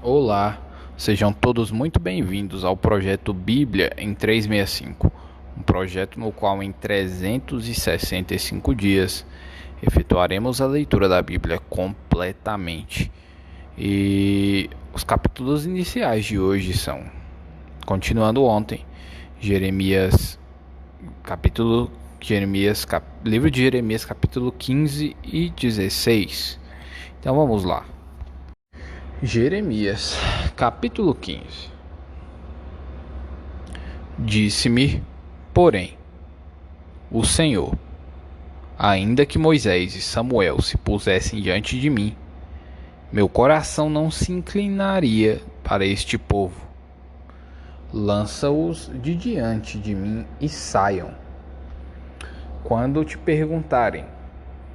Olá, sejam todos muito bem-vindos ao projeto Bíblia em 365, um projeto no qual em 365 dias efetuaremos a leitura da Bíblia completamente. E os capítulos iniciais de hoje são, continuando ontem, livro de Jeremias capítulo 15 e 16. Então vamos lá. Jeremias, capítulo 15. Disse-me, porém, o Senhor: ainda que Moisés e Samuel se pusessem diante de mim, meu coração não se inclinaria para este povo. Lança-os de diante de mim e saiam. Quando te perguntarem: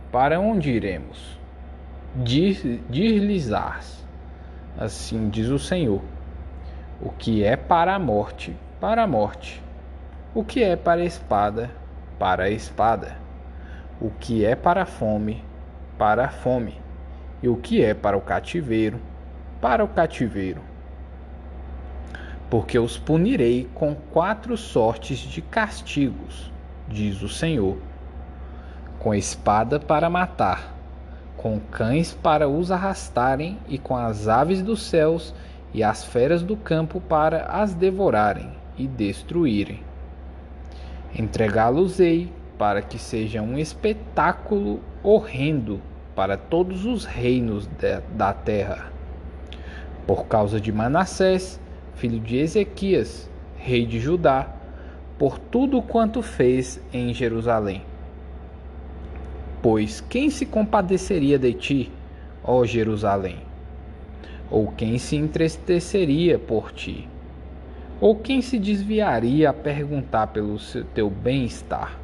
para onde iremos? Dir-lhes-ás: assim diz o Senhor: o que é para a morte, para a morte; o que é para a espada; o que é para a fome; e o que é para o cativeiro, para o cativeiro. Porque os punirei com 4 sortes de castigos, diz o Senhor: com espada para matar, com cães para os arrastarem, e com as aves dos céus e as feras do campo para as devorarem e destruírem. Entregá-los-ei para que seja um espetáculo horrendo para todos os reinos da terra. Por causa de Manassés, filho de Ezequias, rei de Judá, por tudo quanto fez em Jerusalém. Pois quem se compadeceria de ti, ó Jerusalém? Ou quem se entristeceria por ti? Ou quem se desviaria a perguntar pelo teu bem-estar?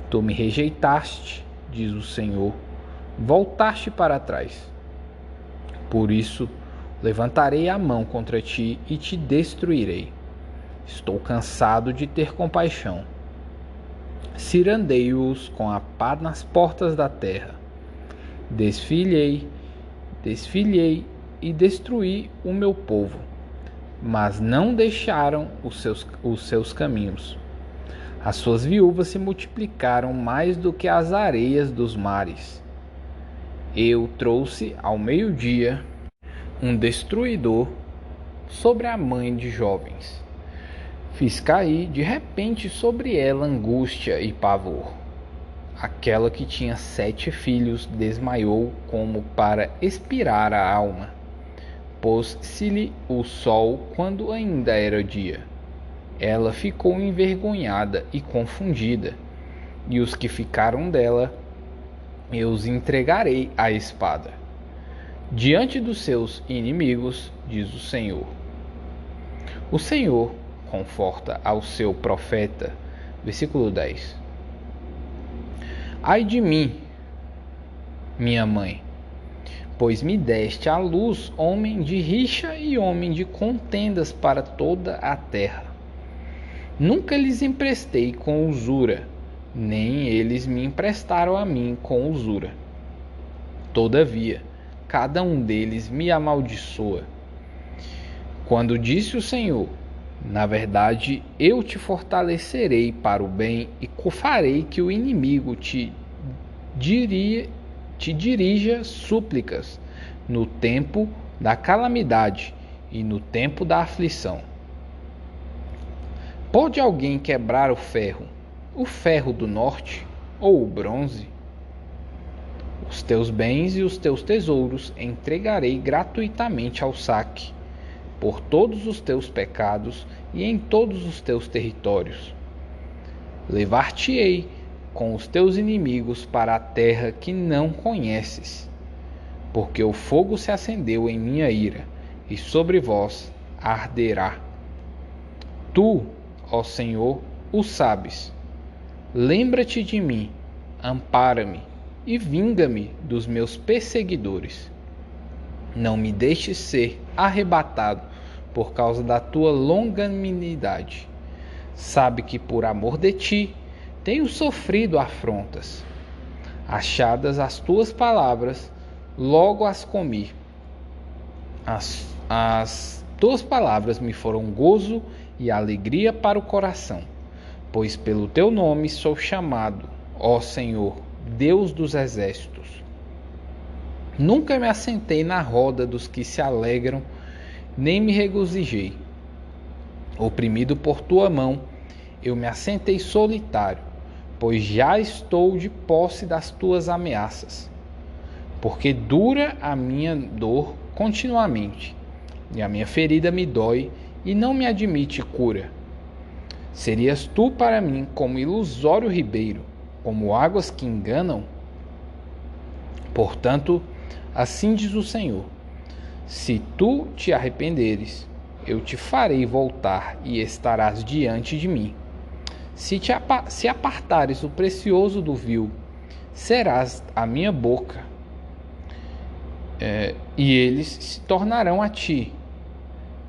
Tu me rejeitaste, diz o Senhor, voltaste para trás. Por isso, levantarei a mão contra ti e te destruirei. Estou cansado de ter compaixão. Cirandei-os com a pá nas portas da terra. Desfilhei e destruí o meu povo, mas não deixaram os seus caminhos. As suas viúvas se multiplicaram mais do que as areias dos mares. Eu trouxe ao meio-dia um destruidor sobre a mãe de jovens. Fiz cair de repente sobre ela angústia e pavor. Aquela que tinha 7 filhos desmaiou como para expirar a alma. Pôs-se-lhe o sol quando ainda era dia. Ela ficou envergonhada e confundida, e os que ficaram dela eu os entregarei à espada, diante dos seus inimigos, diz o Senhor. O Senhor conforta ao seu profeta. Versículo 10. Ai de mim, minha mãe, pois me deste à luz homem de rixa e homem de contendas para toda a terra. Nunca lhes emprestei com usura, nem eles me emprestaram a mim com usura. Todavia, cada um deles me amaldiçoa. Quando disse o Senhor: na verdade, eu te fortalecerei para o bem e farei que o inimigo te dirija súplicas no tempo da calamidade e no tempo da aflição. Pode alguém quebrar o ferro do norte, ou o bronze? Os teus bens e os teus tesouros entregarei gratuitamente ao saque, por todos os teus pecados e em todos os teus territórios. Levar-te-ei com os teus inimigos para a terra que não conheces, porque o fogo se acendeu em minha ira, e sobre vós arderá. Tu, ó Senhor, o sabes. Lembra-te de mim, ampara-me e vinga-me dos meus perseguidores. Não me deixes ser arrebatado por causa da tua longanimidade. Sabe que por amor de ti tenho sofrido afrontas. Achadas as tuas palavras, logo as comi. As tuas palavras me foram gozo e alegria para o coração, pois pelo teu nome sou chamado, ó Senhor, Deus dos exércitos. Nunca me assentei na roda dos que se alegram, nem me regozijei. Oprimido por tua mão, eu me assentei solitário, pois já estou de posse das tuas ameaças. Porque dura a minha dor continuamente, e a minha ferida me dói e não me admite cura. Serias tu para mim como ilusório ribeiro, como águas que enganam? Portanto, assim diz o Senhor: se tu te arrependeres, eu te farei voltar e estarás diante de mim. Se apartares o precioso do vil, serás a minha boca, e eles se tornarão a ti,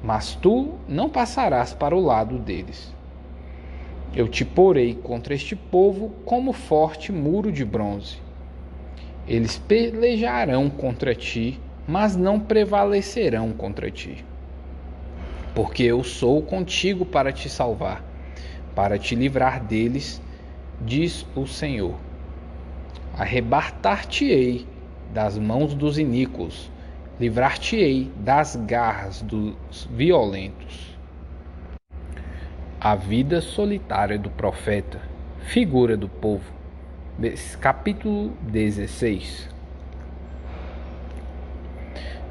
mas tu não passarás para o lado deles. Eu te porei contra este povo como forte muro de bronze. Eles pelejarão contra ti, mas não prevalecerão contra ti. Porque eu sou contigo para te salvar, para te livrar deles, diz o Senhor. Arrebatar-te-ei das mãos dos iníquos, livrar-te-ei das garras dos violentos. A vida solitária do profeta, figura do povo. Capítulo 16.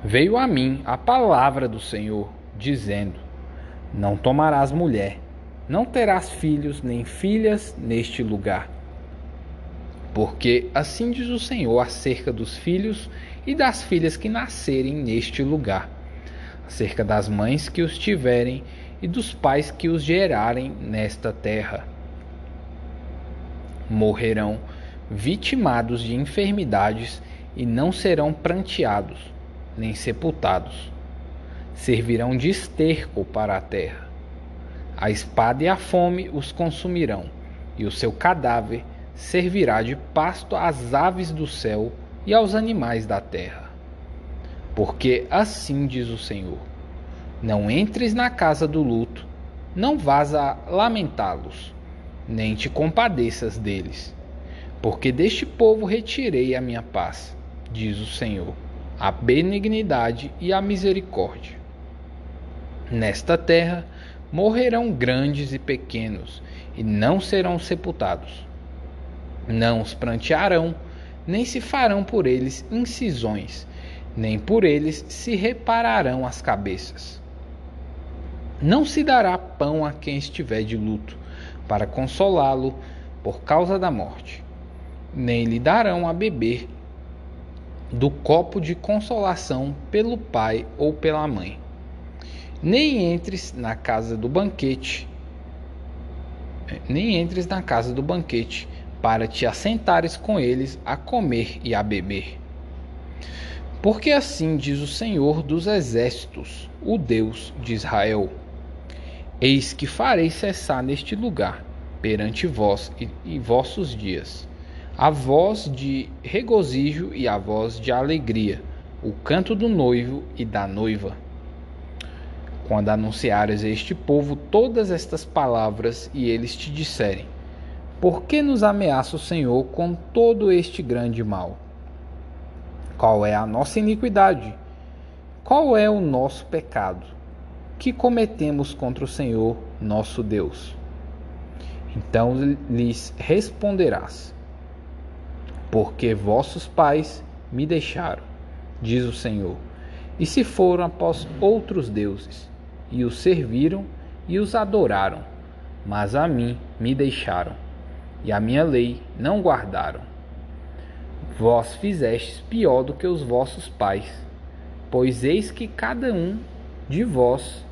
Veio a mim a palavra do Senhor, dizendo: não tomarás mulher, não terás filhos nem filhas neste lugar. Porque assim diz o Senhor acerca dos filhos e das filhas que nascerem neste lugar, acerca das mães que os tiverem e dos pais que os gerarem nesta terra. Morrerão vitimados de enfermidades e não serão pranteados, nem sepultados. Servirão de esterco para a terra. A espada e a fome os consumirão, e o seu cadáver servirá de pasto às aves do céu e aos animais da terra. Porque assim diz o Senhor: não entres na casa do luto, não vás a lamentá-los, nem te compadeças deles. Porque deste povo retirei a minha paz, diz o Senhor, a benignidade e a misericórdia. Nesta terra morrerão grandes e pequenos, e não serão sepultados. Não os prantearão, nem se farão por eles incisões, nem por eles se repararão as cabeças. Não se dará pão a quem estiver de luto, para consolá-lo por causa da morte, nem lhe darão a beber do copo de consolação pelo pai ou pela mãe. Nem entres na casa do banquete, para te assentares com eles a comer e a beber. Porque assim diz o Senhor dos exércitos, o Deus de Israel: eis que farei cessar neste lugar, perante vós e vossos dias, a voz de regozijo e a voz de alegria, o canto do noivo e da noiva. Quando anunciares a este povo todas estas palavras e eles te disserem: por que nos ameaça o Senhor com todo este grande mal? Qual é a nossa iniquidade? Qual é o nosso pecado que cometemos contra o Senhor nosso Deus? Então lhes responderás: porque vossos pais me deixaram, diz o Senhor, e se foram após outros deuses, e os serviram e os adoraram, mas a mim me deixaram, e a minha lei não guardaram. Vós fizestes pior do que os vossos pais, pois eis que cada um de vós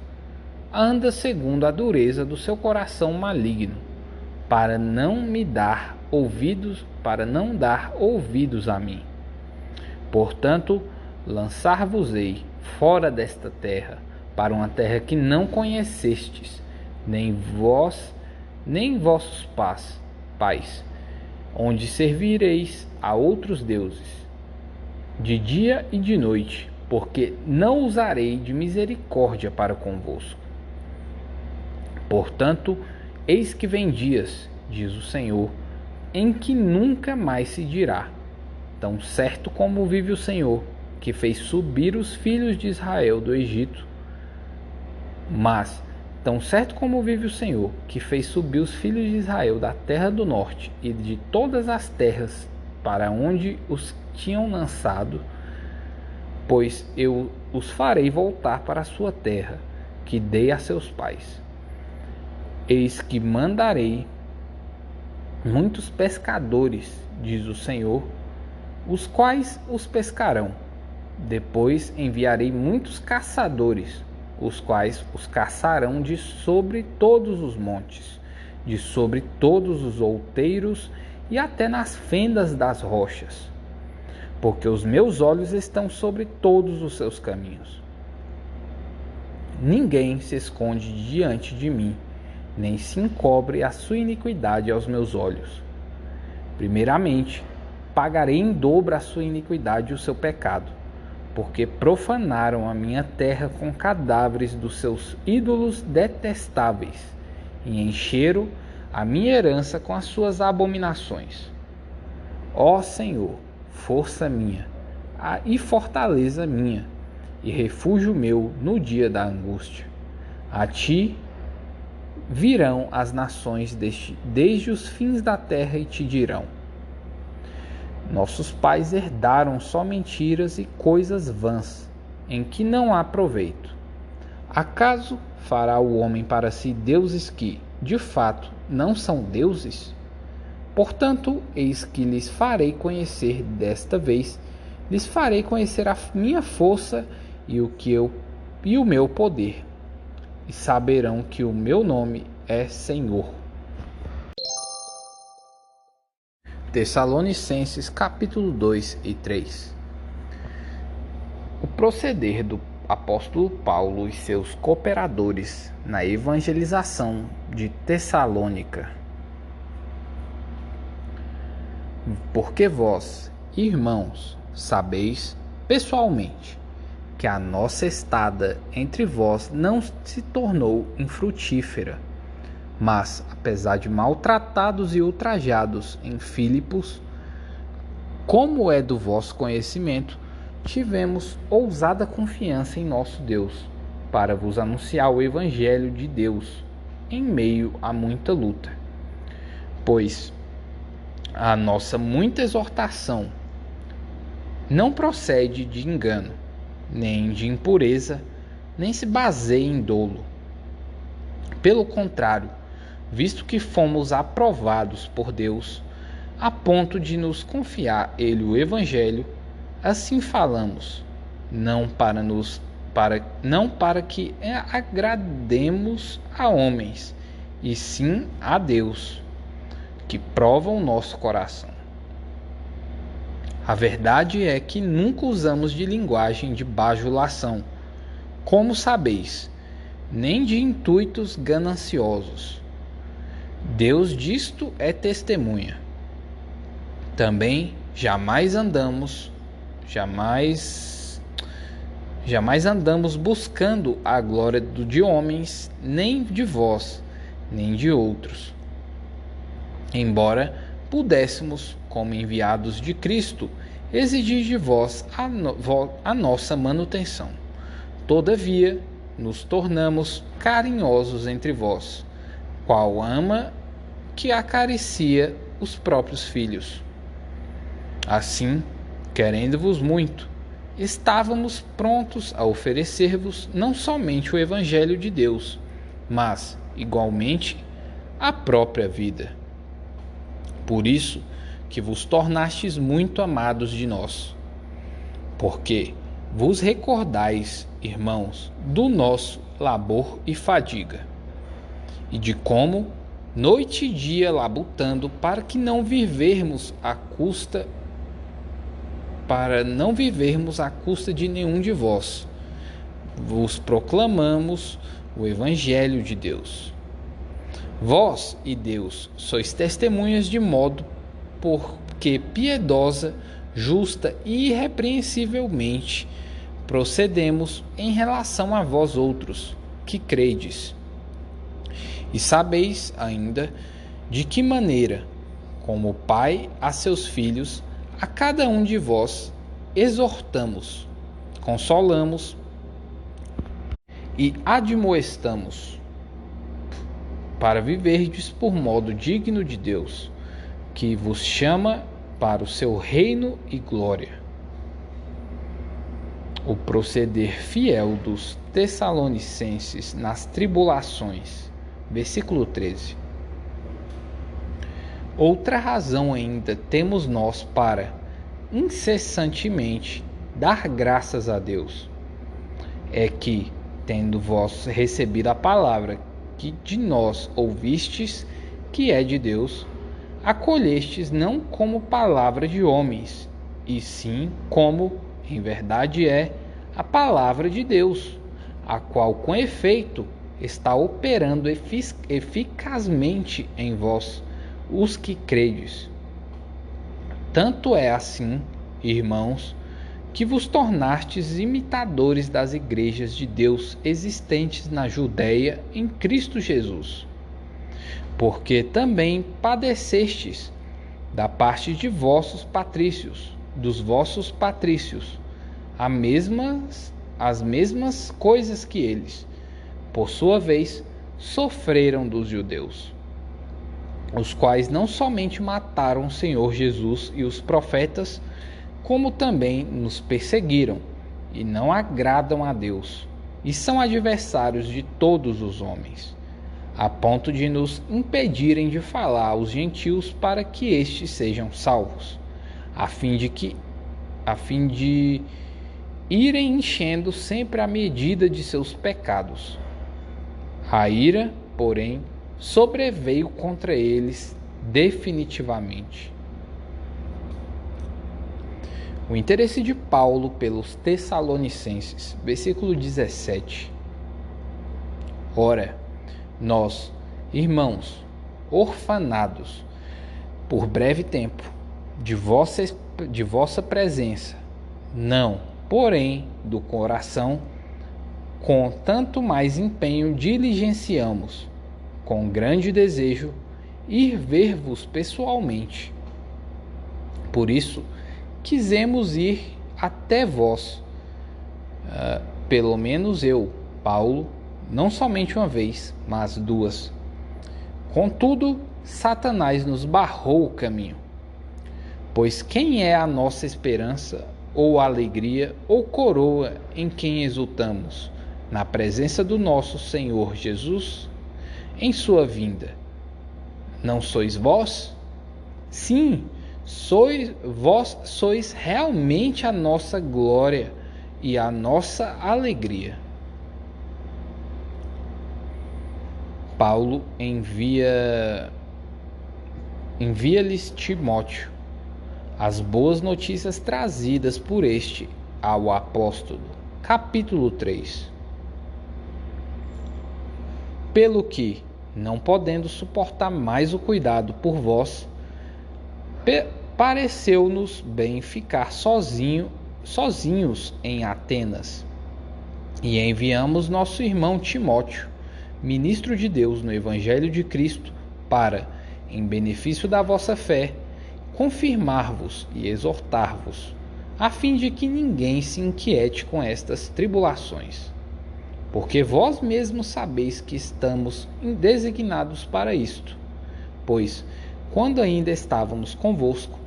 anda segundo a dureza do seu coração maligno, para não dar ouvidos a mim. Portanto, lançar-vos-ei fora desta terra, para uma terra que não conhecestes, nem vós, nem vossos pais, onde servireis a outros deuses, de dia e de noite, porque não usarei de misericórdia para convosco. Portanto, eis que vem dias, diz o Senhor, em que nunca mais se dirá: tão certo como vive o Senhor, que fez subir os filhos de Israel do Egito, mas tão certo como vive o Senhor, que fez subir os filhos de Israel da terra do norte e de todas as terras para onde os tinham lançado, pois eu os farei voltar para a sua terra, que dei a seus pais. Eis que mandarei muitos pescadores, diz o Senhor, os quais os pescarão. Depois enviarei muitos caçadores, os quais os caçarão de sobre todos os montes, de sobre todos os outeiros e até nas fendas das rochas, porque os meus olhos estão sobre todos os seus caminhos. Ninguém se esconde diante de mim, nem se encobre a sua iniquidade aos meus olhos. Primeiramente, pagarei em dobro a sua iniquidade e o seu pecado, porque profanaram a minha terra com cadáveres dos seus ídolos detestáveis, e encheram a minha herança com as suas abominações. Ó Senhor, força minha, e fortaleza minha, e refúgio meu no dia da angústia. A ti virão as nações desde os fins da terra e te dirão: nossos pais herdaram só mentiras e coisas vãs, em que não há proveito. Acaso fará o homem para si deuses que, de fato, não são deuses? Portanto, eis que lhes farei conhecer desta vez, lhes farei conhecer a minha força e o meu poder, e saberão que o meu nome é Senhor. Tessalonicenses capítulo 2 e 3. O proceder do apóstolo Paulo e seus cooperadores na evangelização de Tessalônica. Porque vós, irmãos, sabeis pessoalmente que a nossa estada entre vós não se tornou infrutífera, mas, apesar de maltratados e ultrajados em Filipos, como é do vosso conhecimento, tivemos ousada confiança em nosso Deus, para vos anunciar o Evangelho de Deus, em meio a muita luta. Pois a nossa muita exortação não procede de engano, nem de impureza, nem se baseia em dolo. Pelo contrário, visto que fomos aprovados por Deus, a ponto de nos confiar Ele o Evangelho, assim falamos, não para que agrademos a homens, e sim a Deus, que prova o nosso coração. A verdade é que nunca usamos de linguagem de bajulação, como sabeis, nem de intuitos gananciosos. Deus disto é testemunha. Também jamais andamos buscando a glória de homens, nem de vós, nem de outros. Embora pudéssemos, como enviados de Cristo, exigir de vós a nossa manutenção. Todavia, nos tornamos carinhosos entre vós, qual ama que acaricia os próprios filhos. Assim, querendo-vos muito, estávamos prontos a oferecer-vos não somente o Evangelho de Deus, mas, igualmente, a própria vida. Por isso que vos tornastes muito amados de nós, porque vos recordais, irmãos, do nosso labor e fadiga, e de como, noite e dia labutando para não vivermos à custa de nenhum de vós, vos proclamamos o Evangelho de Deus. Vós e Deus sois testemunhas de modo porque piedosa, justa e irrepreensivelmente procedemos em relação a vós outros, que credes. E sabeis ainda de que maneira, como o Pai a seus filhos, a cada um de vós exortamos, consolamos e admoestamos, para viverdes por modo digno de Deus, que vos chama para o seu reino e glória. O proceder fiel dos Tessalonicenses nas tribulações. Versículo 13. Outra razão ainda temos nós para incessantemente dar graças a Deus, é que, tendo vós recebido a palavra que de nós ouvistes, que é de Deus, acolhestes não como palavra de homens, e sim como, em verdade, é a palavra de Deus, a qual, com efeito, está operando eficazmente em vós, os que credes. Tanto é assim, irmãos, que vos tornastes imitadores das igrejas de Deus existentes na Judéia em Cristo Jesus. Porque também padecestes da parte de vossos patrícios, dos vossos patrícios, as mesmas coisas que eles, por sua vez, sofreram dos judeus, os quais não somente mataram o Senhor Jesus e os profetas, como também nos perseguiram, e não agradam a Deus, e são adversários de todos os homens, a ponto de nos impedirem de falar aos gentios para que estes sejam salvos, a fim de irem enchendo sempre a medida de seus pecados. A ira, porém, sobreveio contra eles definitivamente. O interesse de Paulo pelos Tessalonicenses, versículo 17. Ora, nós, irmãos, orfanados, por breve tempo, de vossa presença, não, porém, do coração, com tanto mais empenho diligenciamos, com grande desejo, ir ver-vos pessoalmente. Por isso, quisemos ir até vós, pelo menos eu, Paulo, não somente uma vez, mas duas. Contudo, Satanás nos barrou o caminho. Pois quem é a nossa esperança, ou alegria, ou coroa em quem exultamos, na presença do nosso Senhor Jesus, em sua vinda? Não sois vós? Sim, vós sois realmente a nossa glória e a nossa alegria. Paulo envia-lhes Timóteo as boas notícias trazidas por este ao apóstolo. Capítulo 3. Pelo que, não podendo suportar mais o cuidado por vós, pareceu-nos bem ficar sozinhos em Atenas, e enviamos nosso irmão Timóteo, ministro de Deus no Evangelho de Cristo, para, em benefício da vossa fé, confirmar-vos e exortar-vos, a fim de que ninguém se inquiete com estas tribulações. Porque vós mesmos sabeis que estamos designados para isto, pois, quando ainda estávamos convosco,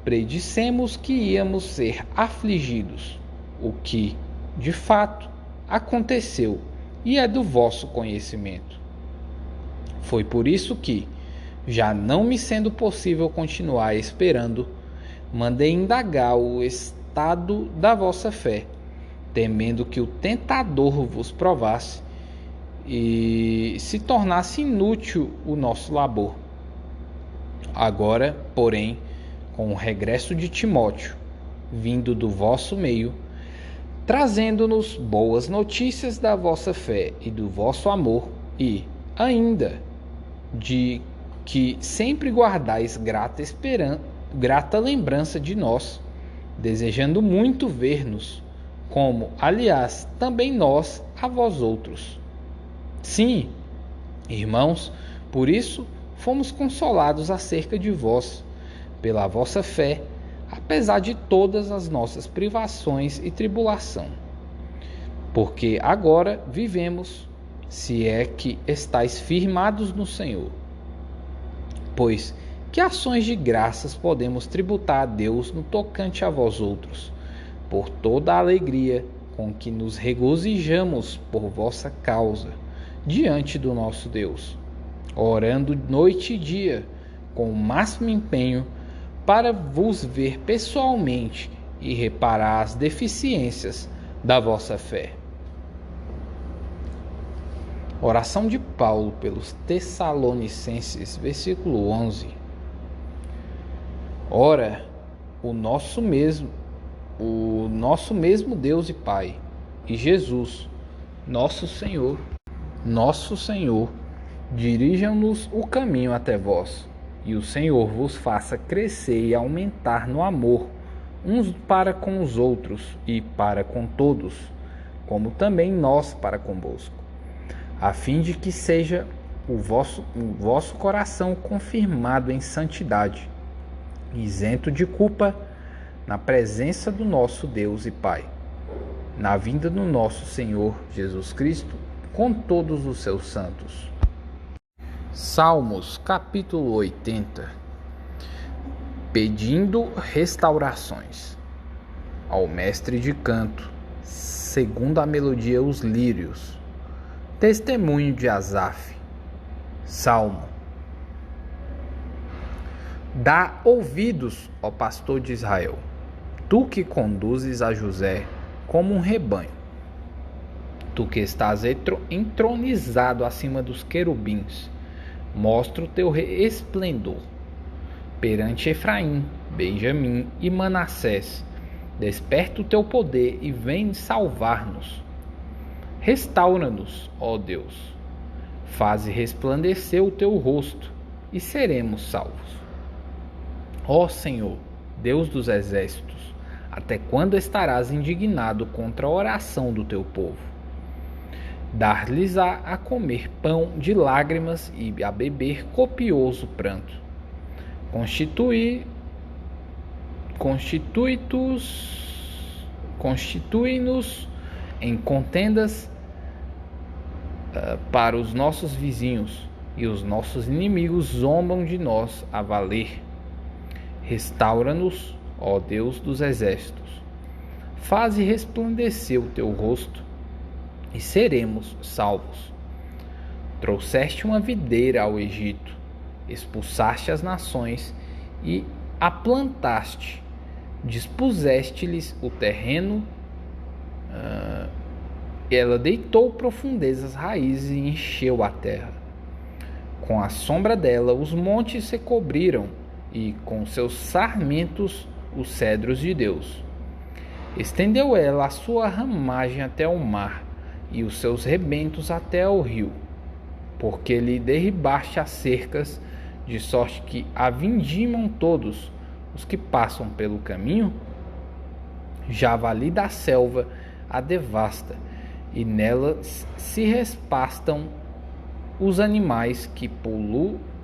predissemos que íamos ser afligidos, o que, de fato, aconteceu e é do vosso conhecimento. Foi por isso que, já não me sendo possível continuar esperando, mandei indagar o estado da vossa fé, temendo que o tentador vos provasse e se tornasse inútil o nosso labor. Agora, porém, com o regresso de Timóteo, vindo do vosso meio, trazendo-nos boas notícias da vossa fé e do vosso amor, e, ainda, de que sempre guardais grata lembrança de nós, desejando muito ver-nos, como, aliás, também nós a vós outros. Sim, irmãos, por isso fomos consolados acerca de vós, pela vossa fé, apesar de todas as nossas privações e tribulação. Porque agora vivemos, se é que estáis firmados no Senhor. Pois que ações de graças podemos tributar a Deus no tocante a vós outros, por toda a alegria com que nos regozijamos por vossa causa, diante do nosso Deus, orando noite e dia, com o máximo empenho, para vos ver pessoalmente e reparar as deficiências da vossa fé. Oração de Paulo pelos Tessalonicenses, versículo 11. Ora, o nosso mesmo Deus e Pai, e Jesus, nosso Senhor, dirijam-nos o caminho até vós, e o Senhor vos faça crescer e aumentar no amor, uns para com os outros e para com todos, como também nós para convosco, a fim de que seja o vosso coração confirmado em santidade, isento de culpa, na presença do nosso Deus e Pai, na vinda do nosso Senhor Jesus Cristo, com todos os seus santos. Salmos, capítulo 80. Pedindo restaurações. Ao mestre de canto, segundo a melodia Os Lírios. Testemunho de Asaf. Salmo. Dá ouvidos, ó pastor de Israel, tu que conduzes a José como um rebanho, tu que estás entronizado acima dos querubins, mostra o teu esplendor perante Efraim, Benjamim e Manassés. Desperta o teu poder e vem salvar-nos. Restaura-nos, ó Deus. Faze resplandecer o teu rosto e seremos salvos. Ó Senhor, Deus dos exércitos, até quando estarás indignado contra a oração do teu povo? Dar-lhes-á a comer pão de lágrimas e a beber copioso pranto. Constitui-nos em contendas para os nossos vizinhos, e os nossos inimigos zombam de nós a valer. Restaura-nos, ó Deus dos exércitos. Faze resplandecer o teu rosto e seremos salvos. Trouxeste uma videira ao Egito, expulsaste as nações e a plantaste, dispuseste-lhes o terreno, ela deitou profundezas raízes e encheu a terra. Com a sombra dela os montes se cobriram, e com seus sarmentos os cedros de Deus. Estendeu ela a sua ramagem até o mar, e os seus rebentos até ao rio, porque lhe derribaste as cercas, de sorte que a vindimam todos os que passam pelo caminho. Javali da selva a devasta, e nela se respastam os animais que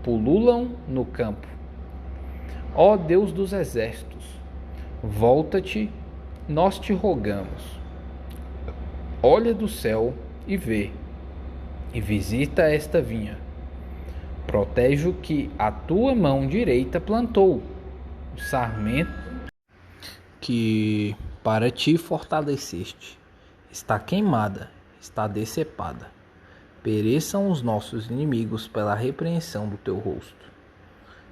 pululam no campo. Ó Deus dos exércitos, volta-te, nós te rogamos. Olha do céu e vê, e visita esta vinha. Protege o que a tua mão direita plantou, o sarmento que para ti fortaleceste. Está queimada, está decepada. Pereçam os nossos inimigos pela repreensão do teu rosto.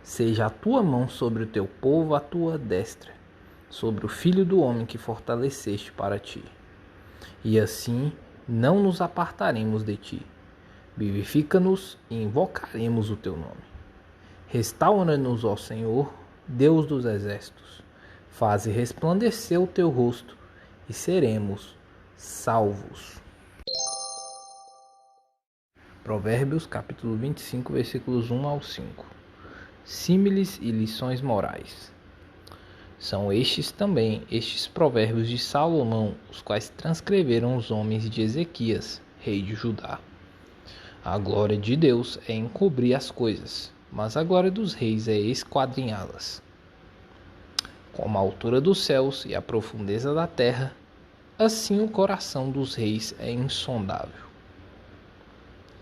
Seja a tua mão sobre o teu povo a tua destra, sobre o filho do homem que fortaleceste para ti. E assim não nos apartaremos de ti. Vivifica-nos e invocaremos o teu nome. Restaura-nos, ó Senhor, Deus dos exércitos. Faze resplandecer o teu rosto e seremos salvos. Provérbios capítulo 25, versículos 1 ao 5. Símiles e lições morais. São estes também, estes provérbios de Salomão, os quais transcreveram os homens de Ezequias, rei de Judá. A glória de Deus é encobrir as coisas, mas a glória dos reis é esquadrinhá-las. Como a altura dos céus e a profundeza da terra, assim o coração dos reis é insondável.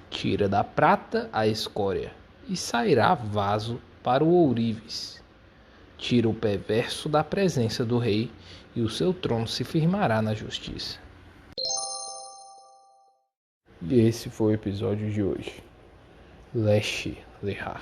Tira da prata a escória, e sairá vaso para o ourives. Tira o perverso da presença do rei, e o seu trono se firmará na justiça. E esse foi o episódio de hoje. Leshe Lehá.